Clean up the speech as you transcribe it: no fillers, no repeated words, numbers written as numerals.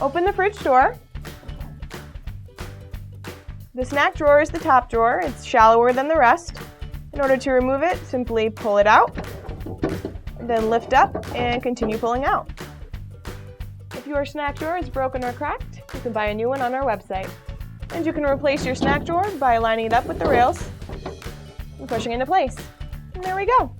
Open the fridge door. The snack drawer is the top drawer. It's shallower than the rest. In order to remove it, simply pull it out, and then lift up and continue pulling out. If your snack drawer is broken or cracked, you can buy a new one on our website. And you can replace your snack drawer by lining it up with the rails and pushing into place. And there we go.